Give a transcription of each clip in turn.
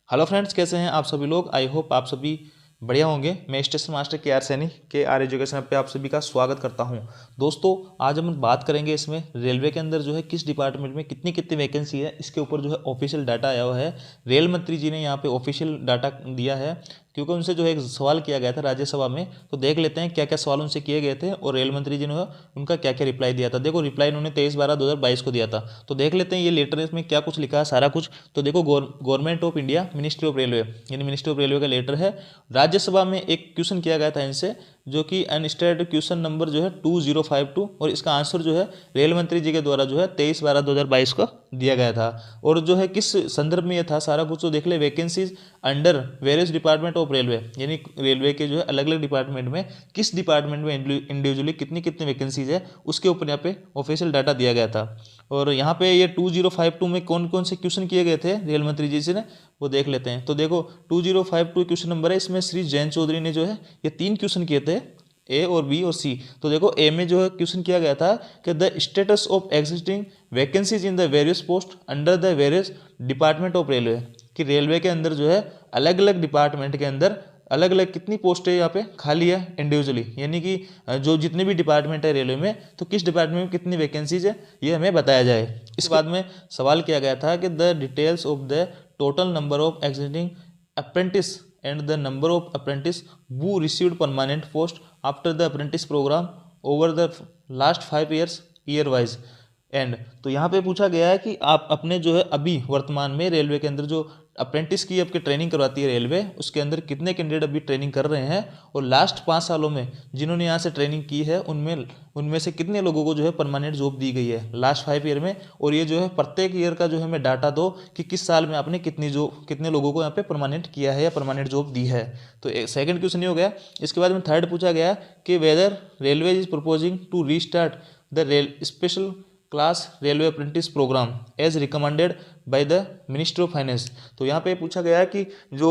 Hello friends, कैसे हैं आप सभी लोग। आई होप आप सभी बढ़िया होंगे। मैं स्टेशन मास्टर के आर सैनी के आर एजुकेशन पे आप सभी का स्वागत करता हूं। दोस्तों, आज हम बात करेंगे इसमें रेलवे के अंदर जो है किस डिपार्टमेंट में कितनी कितनी वैकेंसी है, इसके ऊपर जो है ऑफिशियल डाटा आया हुआ है। रेल मंत्री जी ने यहाँ पे ऑफिशियल डाटा दिया है, क्योंकि उनसे जो है एक सवाल किया गया था राज्यसभा में। तो देख लेते हैं क्या क्या सवाल उनसे किए गए थे और रेल मंत्री जी ने उनका क्या क्या रिप्लाई दिया था। देखो, रिप्लाई उन्होंने 23/12/2022 को दिया था। तो देख लेते हैं ये लेटर इसमें क्या कुछ लिखा है, सारा कुछ। तो देखो, government of India, ministry of railway, यानी मिनिस्ट्री ऑफ रेलवे का लेटर है। राज्यसभा में एक क्वेश्चन किया गया था इनसे, जो कि अनस्टेटेड क्वेश्चन नंबर जो है 2052, और इसका आंसर जो है रेल मंत्री जी के द्वारा जो है 23/12/2022 को दिया गया था। और जो है किस संदर्भ में ये था सारा कुछ, तो देख ले, vacancies under various department of railway, यानी रेलवे के जो है अलग अलग डिपार्टमेंट में किस डिपार्टमेंट में इंडिविजुअली कितनी कितनी वैकेंसीज है, उसके ऊपर यहाँ पे ऑफिशियल डाटा दिया गया था। और यहाँ पे ये 2052 में कौन कौन से क्वेश्चन किए गए थे रेल मंत्री जी से ने, वो देख लेते हैं। तो देखो, 2052 क्वेश्चन नंबर है, इसमें श्री जयंत चौधरी ने जो है ये 3 क्वेश्चन किए थे, ए और बी और सी। तो देखो, ए में जो है क्वेश्चन किया गया था कि the status of existing vacancies in the various post under the various department of railway, कि रेलवे के अंदर जो है अलग अलग डिपार्टमेंट के अंदर अलग अलग कितनी पोस्टें यहाँ पे खाली है इंडिविजुअली, यानी कि जो जितने भी डिपार्टमेंट है रेलवे में, तो किस डिपार्टमेंट में कितनी वैकेंसीज है ये हमें बताया जाए। इसके बाद में सवाल किया गया था कि the details of the total number of existing apprentice and the number of apprentice who received permanent post after the apprentice program over the last 5 years year wise and. तो यहाँ पे पूछा गया है कि आप अपने जो है अभी वर्तमान में रेलवे के अंदर जो अप्रेंटिस की आपकी ट्रेनिंग करवाती है रेलवे, उसके अंदर कितने कैंडिडेट अभी ट्रेनिंग कर रहे हैं, और लास्ट 5 सालों में जिन्होंने यहाँ से ट्रेनिंग की है उनमें उनमें से कितने लोगों को जो है परमानेंट जॉब दी गई है लास्ट 5 ईयर में। और ये जो है प्रत्येक ईयर का जो है हमें डाटा दो कि किस साल में आपने कितने लोगों को यहाँ पे परमानेंट किया है या परमानेंट जॉब दी है। तो सेकंड क्वेश्चन ये हो गया। इसके बाद में थर्ड पूछा गया कि whether railway is proposing to restart the rail special class railway apprentice program as recommended by the ministry of finance. तो यहाँ पे पूछा गया है कि जो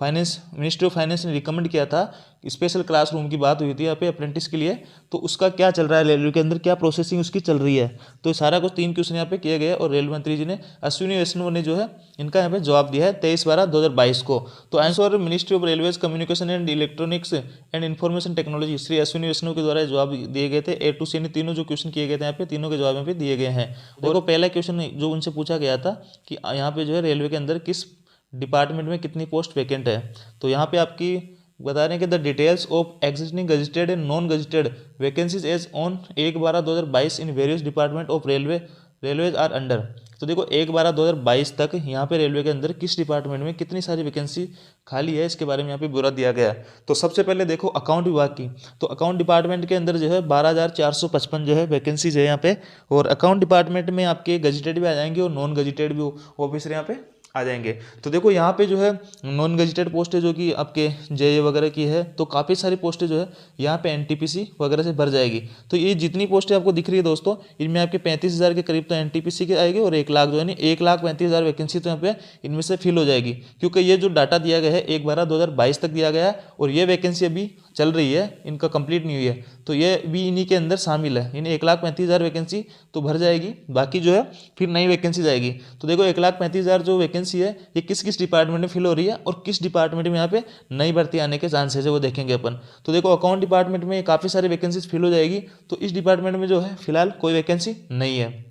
फाइनेंस मिनिस्ट्री ऑफ फाइनेंस ने रिकमेंड किया था, स्पेशल क्लासरूम की बात हुई थी यहाँ पे अप्रेंटिस के लिए, तो उसका क्या चल रहा है रेलवे के अंदर, क्या प्रोसेसिंग उसकी चल रही है। तो सारा कुछ 3 क्वेश्चन यहाँ पे किए गए और रेल मंत्री जी ने अश्विनी वैष्णव ने जो है इनका यहाँ पे जवाब दिया है 23/12/2022 को। तो answer ministry of railways communication and electronics and information technology Shri Ashwini Vaishnaw के द्वारा जवाब दिए गए थे। ए टू सी तीनों जो क्वेश्चन किए गए थे यहाँ पे, तीनों के जवाब यहाँ पे दिए गए हैं। देखो, पहला क्वेश्चन जो उनसे पूछा गया था कि यहाँ पे जो है रेलवे के अंदर किस डिपार्टमेंट में कितनी पोस्ट वैकेंट है। तो यहाँ पे आपकी बता रहे हैं कि the details of existing gazetted and non gazetted vacancies as on 1/12/2022 in various department of railways are under. तो देखो, 1/12/2022 तक यहाँ पे रेलवे के अंदर किस डिपार्टमेंट में कितनी सारी वैकेंसी खाली है, इसके बारे में यहाँ पे ब्यौरा दिया गया है। तो सबसे पहले देखो अकाउंट विभाग की। तो अकाउंट डिपार्टमेंट के अंदर जो है 12,455 जो है वैकेंसीज है यहाँ पे। और अकाउंट डिपार्टमेंट में आपके गजिटेड भी आ जाएंगे और नॉन गजिटेड भी ऑफिसर यहाँ पे आ जाएंगे। तो देखो, यहाँ पे जो है नॉन गजिटेड पोस्टें जो कि आपके जेए वगैरह की है, तो काफ़ी सारी पोस्टें जो है यहाँ पे एनटीपीसी वगैरह से भर जाएगी। तो ये जितनी पोस्टें आपको दिख रही है दोस्तों, इनमें आपके 35,000 के करीब तो एनटीपीसी के आएगी, और 1 लाख जो है ना 1,35,000 वैकेंसी तो यहाँ पे इनमें से फिल हो जाएगी। क्योंकि ये जो डाटा दिया गया है 1/12/2022 तक दिया गया है, और ये वैकेंसी अभी चल रही है, इनका कंप्लीट नहीं हुई है, तो ये भी इन्हीं के अंदर शामिल है। यानी 1,35,000 वैकेंसी तो भर जाएगी, बाकी जो है फिर नई वैकेंसी जाएगी। तो देखो, 1,35,000 जो वैकेंसी है ये किस किस डिपार्टमेंट में फिल हो रही है और किस डिपार्टमेंट में यहाँ पे नई भर्ती आने के चांसेस है वो देखेंगे अपन। तो देखो, अकाउंट डिपार्टमेंट में काफ़ी सारी वैकेंसीज फिल हो जाएगी, तो इस डिपार्टमेंट में जो है फिलहाल कोई वैकेंसी नहीं है।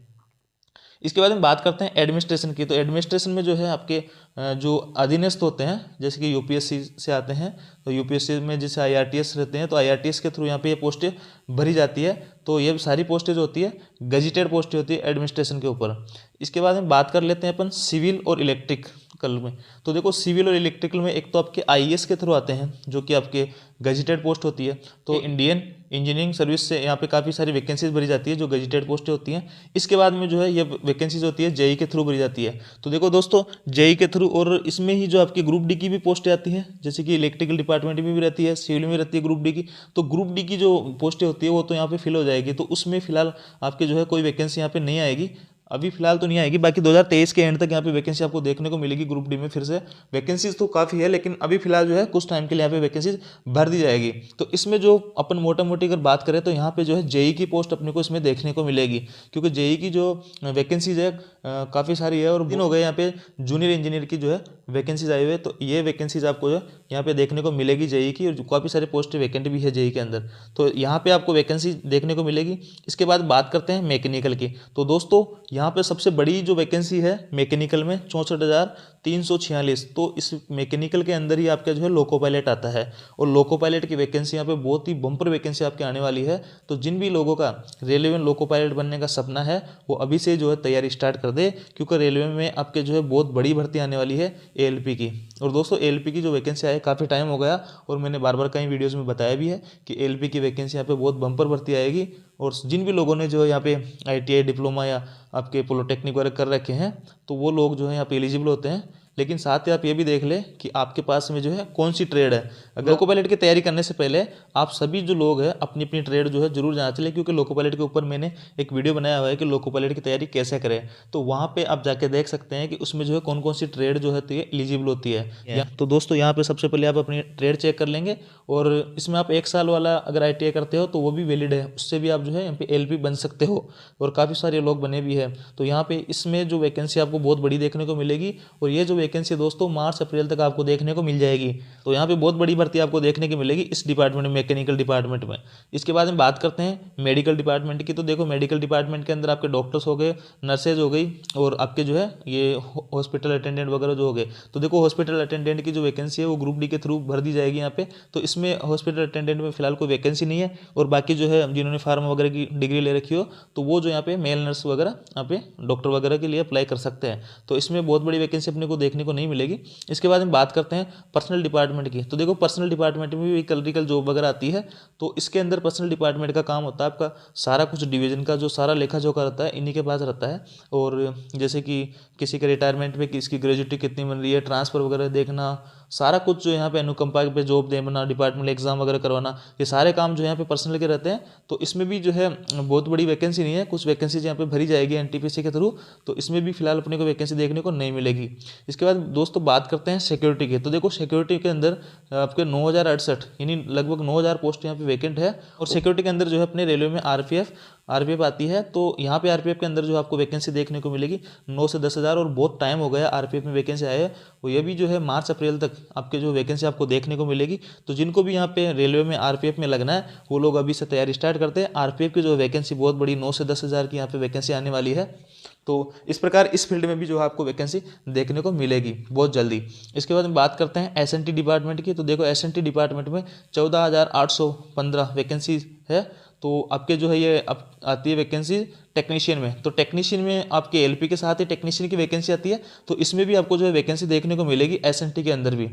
इसके बाद में बात करते हैं एडमिनिस्ट्रेशन की। तो एडमिनिस्ट्रेशन में जो है आपके जो अधीनस्थ होते हैं, जैसे कि यूपीएससी से आते हैं, तो यूपीएससी में जैसे आईआरटीएस रहते हैं, तो आईआरटीएस के थ्रू यहाँ पे ये पोस्टें भरी जाती है। तो ये सारी पोस्टें जो होती है गजिटेड पोस्टें होती है एडमिनिस्ट्रेशन के ऊपर। इसके बाद में बात कर लेते हैं अपन सिविल और इलेक्ट्रिकल में। तो देखो, सिविल और इलेक्ट्रिकल में एक तो आपके आईएएस के थ्रू आते हैं, जो कि आपके गजिटेड पोस्ट होती है। तो इंडियन इंजीनियरिंग सर्विस से यहाँ पे काफ़ी सारी वैकेंसीज भरी जाती है जो गजिटेड पोस्टें होती हैं। इसके बाद में जो है ये वैकेंसीज होती है जेई के थ्रू भरी जाती है। तो देखो दोस्तों, जेई के थ्रू, और इसमें ही जो आपकी ग्रुप डी की भी पोस्टें आती हैं, जैसे कि इलेक्ट्रिकल डिपार्टमेंट में भी रहती है, सिविल में रहती है ग्रुप डी की। तो ग्रुप डी की जो पोस्टें होती है वो तो यहाँ पे फिल हो जाएगी, तो उसमें फिलहाल आपके जो है कोई वैकेंसी यहाँ पे नहीं आएगी, अभी फिलहाल तो नहीं आएगी। बाकी 2023 के एंड तक यहाँ पे वैकेंसी आपको देखने को मिलेगी ग्रुप डी में। फिर से वैकेंसीज तो काफ़ी है, लेकिन अभी फिलहाल जो है कुछ टाइम के लिए यहाँ पे वैकेंसीज भर दी जाएगी। तो इसमें जो अपन मोटा मोटी अगर बात करें, तो यहाँ पे जो है जेई की पोस्ट अपने को इसमें देखने को मिलेगी, क्योंकि जेई की जो वैकेंसीज है काफ़ी सारी है। और दिन हो गए यहाँ पे जूनियर इंजीनियर की जो है वैकेंसीज आई हुई है, तो ये वैकेंसीज आपको जो यहाँ पे देखने को मिलेगी जेईई की, और काफ़ी सारे पोस्ट वैकेंट भी है जेईई के अंदर, तो यहाँ पे आपको वैकेंसी देखने को मिलेगी। इसके बाद बात करते हैं मैकेनिकल की। तो दोस्तों यहाँ पे सबसे बड़ी जो वैकेंसी है मैकेनिकल में 64,346, तो इस मैकेनिकल के अंदर ही आपका जो है लोको पायलट आता है, और लोको पायलट की वैकेंसी यहाँ पे बहुत ही बम्पर वैकेंसी आपके आने वाली है। तो जिन भी लोगों का रेलवे में लोको पायलट बनने का सपना है वो अभी से जो है तैयारी स्टार्ट कर दे, क्योंकि रेलवे में आपके जो है बहुत बड़ी भर्ती आने वाली है एएलपी की। और दोस्तों एएलपी की जो वैकेंसी आई काफ़ी टाइम हो गया, और मैंने बार बार कई वीडियोज़ में बताया भी है कि एएलपी की वैकेंसी यहाँ पे बहुत बम्पर भर्ती आएगी। और जिन भी लोगों ने जो है यहाँ पे आईटीआई डिप्लोमा या आपके पॉलिटेक्निक वगैरह कर रखे हैं, तो वो लोग जो है यहाँ पे एलिजिबल होते हैं। लेकिन साथ ही आप ये भी देख लें कि आपके पास में जो है कौन सी ट्रेड है। अगर लोको पायलट की तैयारी करने से पहले आप सभी जो लोग हैं अपनी अपनी ट्रेड जो है जरूर जांच लें, क्योंकि लोको पायलट के ऊपर मैंने एक वीडियो बनाया हुआ है कि लोको पायलट की तैयारी कैसे करें, तो वहाँ पे आप जाके देख सकते हैं कि उसमें जो है कौन कौन सी ट्रेड जो है एलिजिबल होती है। तो दोस्तों यहाँ पे सबसे पहले आप अपनी ट्रेड चेक कर लेंगे, और इसमें आप 1 साल वाला अगर आईटीआई करते हो तो वो भी वैलिड है, उससे भी आप जो है यहाँ पे एलपी बन सकते हो, और काफ़ी सारे लोग बने भी हैं। तो यहाँ पे इसमें जो वैकेंसी आपको बहुत बड़ी देखने को मिलेगी, और ये जो वैकेंसी दोस्तों मार्च अप्रैल तक आपको देखने को मिल जाएगी। तो यहाँ पे बहुत बड़ी भर्ती आपको देखने को मिलेगी इस डिपार्टमेंट में, मैकेनिकल डिपार्टमेंट में। इसके बाद में बात करते हैं मेडिकल डिपार्टमेंट की। तो देखो मेडिकल डिपार्टमेंट के अंदर आपके डॉक्टर्स हो गए, नर्सेज हो गई, और आपके जो है ये हॉस्पिटल अटेंडेंट वगैरह जो हो गए। तो देखो हॉस्पिटल अटेंडेंट की जो वैकेंसी है वो ग्रुप डी के थ्रू भर दी जाएगी यहाँ पे। तो इसमें हॉस्पिटल अटेंडेंट में फिलहाल कोई वैकेंसी नहीं है, और बाकी जो है जिन्होंने फार्मा वगैरह की डिग्री ले रखी हो तो वो जो यहाँ पे मेल नर्स वगैरह यहाँ पे डॉक्टर वगैरह के लिए अप्लाई कर सकते हैं। तो इसमें बहुत बड़ी वैकेंसी अपने को देखने को नहीं मिलेगी। इसके बाद हम बात करते हैं पर्सनल डिपार्टमेंट की। तो देखो पर्सनल डिपार्टमेंट में भी क्लरिकल जॉब वगैरह आती है। तो इसके अंदर पर्सनल डिपार्टमेंट का काम होता है आपका सारा कुछ डिवीजन का जो सारा लेखा जोखा रहता है इन्हीं के पास रहता है। और जैसे कि किसी के रिटायरमेंट में किसकी ग्रेजुटी कितनी बन रही है, ट्रांसफ़र वगैरह देखना, सारा कुछ जो यहाँ पे अनुकंपा पे जॉब देना, डिपार्टमेंट एग्जाम वगैरह करवाना, ये सारे काम जो यहाँ पे पर्सनल के रहते हैं। तो इसमें भी जो है बहुत बड़ी वैकेंसी नहीं है, कुछ वैकेंसी यहाँ पे भरी जाएगी एनटीपीसी के थ्रू। तो इसमें भी फिलहाल अपने को वैकेंसी देखने को नहीं मिलेगी। इसके बाद दोस्तों बात करते हैं सिक्योरिटी की। तो देखो सिक्योरिटी के अंदर आपके 9,068 यानी लगभग 9,000 पोस्ट यहाँ पे वैकेंट है। और सिक्योरिटी के अंदर जो है अपने रेलवे में आरपीएफ आती है। तो यहाँ पे आरपीएफ के अंदर जो आपको वैकेंसी देखने को मिलेगी 9 से 10,000, और बहुत टाइम हो गया आरपीएफ में वैकेंसी आए है। वो ये भी जो है मार्च अप्रैल तक आपके जो वैकेंसी आपको देखने को मिलेगी। तो जिनको भी यहाँ पे रेलवे में आरपीएफ में लगना है वो लोग अभी से तैयारी स्टार्ट करते हैं। आरपीएफ की जो वैकेंसी बहुत बड़ी 9 से 10,000 की यहाँ पे वैकेंसी आने वाली है। तो इस प्रकार इस फील्ड में भी जो है आपको वैकेंसी देखने को मिलेगी बहुत जल्दी। इसके बाद हम बात करते हैं एसएनटी डिपार्टमेंट की। तो देखो एसएनटी डिपार्टमेंट में 14,815 वैकेंसी है। तो आपके जो है ये अब आती है वैकेंसी टेक्नीशियन में। तो टेक्नीशियन में आपके एलपी के साथ ही टेक्नीशियन की वैकेंसी आती है। तो इसमें भी आपको जो है वैकेंसी देखने को मिलेगी एसएनटी के अंदर भी।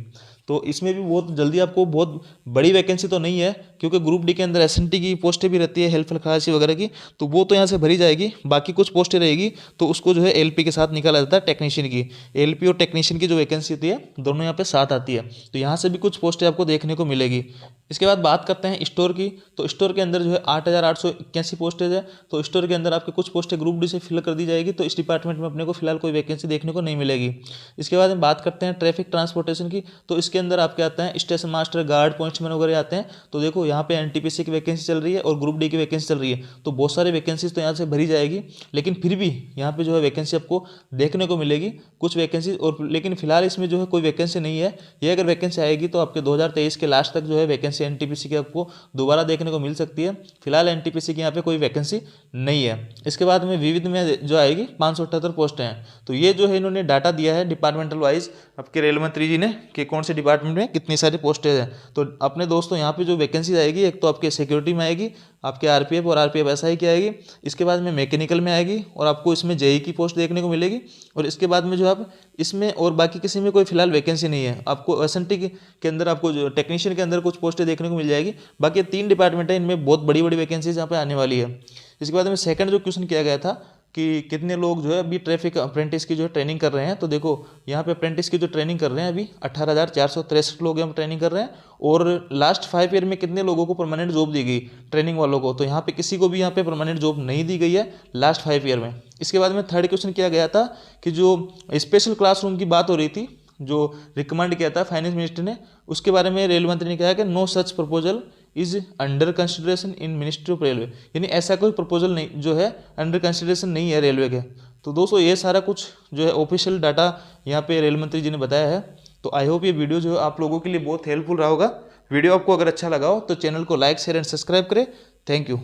तो इसमें भी बहुत जल्दी आपको बहुत बड़ी वैकेंसी तो नहीं है, क्योंकि ग्रुप डी के अंदर एसएनटी की पोस्टें भी रहती है, हेल्थ खलासी वगैरह की, तो वो तो यहाँ से भरी जाएगी। बाकी कुछ पोस्टें रहेगी तो उसको जो है एलपी के साथ निकाला जाता है टेक्नीशियन की। एलपी और टेक्नीशियन की जो वैकेंसी होती है दोनों यहाँ पे साथ आती है। तो यहाँ से भी कुछ पोस्टें आपको देखने को मिलेगी। इसके बाद बात करते हैं स्टोर की। तो स्टोर के अंदर जो है 8,881 पोस्टेज है। तो स्टोर के अंदर आपके कुछ पोस्टें ग्रुप डी से फिल कर दी जाएगी। तो इस डिपार्टमेंट में अपने को फिलहाल कोई वैकेंसी देखने को नहीं मिलेगी। इसके बाद हम बात करते हैं ट्रैफिक ट्रांसपोर्टेशन की। तो इसके अंदर आपके आता है स्टेशन मास्टर, गार्ड, पॉइंट्समैन वगैरह आते हैं। तो देखो यहाँ पे एनटीपीसी की वैकेंसी चल रही है और ग्रुप डी की वैकेंसी चल रही है। तो बहुत सारी वैकेंसीज तो यहाँ से भरी जाएगी, लेकिन फिर भी यहाँ पे जो है वैकेंसी आपको देखने को मिलेगी कुछ वैकेंसी। और लेकिन फिलहाल इसमें जो है कोई वैकेंसी नहीं है। ये अगर वैकेंसी आएगी तो आपके 2023 के लास्ट तक जो है वैकेंसी एनटीपीसी की आपको दोबारा देखने को मिल सकती है। फिलहाल एनटीपीसी की यहाँ पे कोई वैकेंसी नहीं है। इसके बाद में विविध में जो आएगी 578 पोस्टें हैं। तो ये जो है इन्होंने डाटा दिया है डिपार्टमेंटल वाइज आपके रेल मंत्री जी ने कि कौन से डिपार्टमेंट में कितनी सारी पोस्टें हैं। तो अपने दोस्तों यहाँ पे जो वैकेंसी आएगी एक तो आपके सिक्योरिटी में आएगी, आपके आरपीएफ और आरपीएफ एसआई की आएगी। इसके बाद में मैकेनिकल में आएगी और आपको इसमें जेई की पोस्ट देखने को मिलेगी। और इसके बाद में जो आप इसमें और बाकी किसी में कोई फिलहाल वैकेंसी नहीं है। आपको एसएनटी के अंदर आपको जो टेक्नीशियन के अंदर कुछ पोस्टें देखने को मिल जाएगी। बाकी 3 डिपार्टमेंट है, इनमें बहुत बड़ी बड़ी वैकेंसीज यहाँ पे आने वाली है। इसके बाद में सेकंड जो क्वेश्चन किया गया था कि कितने लोग जो है अभी ट्रैफिक अप्रेंटिस की जो ट्रेनिंग कर रहे हैं। तो देखो यहाँ पे अप्रेंटिस की जो ट्रेनिंग कर रहे हैं अभी 18,463 लोग हम ट्रेनिंग कर रहे हैं। और लास्ट 5 ईयर में कितने लोगों को परमानेंट जॉब दी गई ट्रेनिंग वालों को, तो यहाँ पे किसी को भी यहाँ पे परमानेंट जॉब नहीं दी गई है लास्ट 5 ईयर में। इसके बाद में थर्ड क्वेश्चन किया गया था कि जो स्पेशल क्लासरूम की बात हो रही थी, जो रिकमेंड किया था फाइनेंस मिनिस्टर ने, उसके बारे में रेल मंत्री ने कहा कि no such proposal is under consideration in ministry of railway. यानी ऐसा कोई प्रपोजल नहीं जो है अंडर कंसिडरेशन नहीं है रेलवे के। तो दोस्तों ये सारा कुछ जो है ऑफिशियल डाटा यहाँ पे रेल मंत्री जी ने बताया है। तो आई होप ये वीडियो जो है आप लोगों के लिए बहुत हेल्पफुल रहा होगा। वीडियो आपको अगर अच्छा लगा हो तो चैनल को लाइक शेयर एंड सब्सक्राइब करें। Thank you.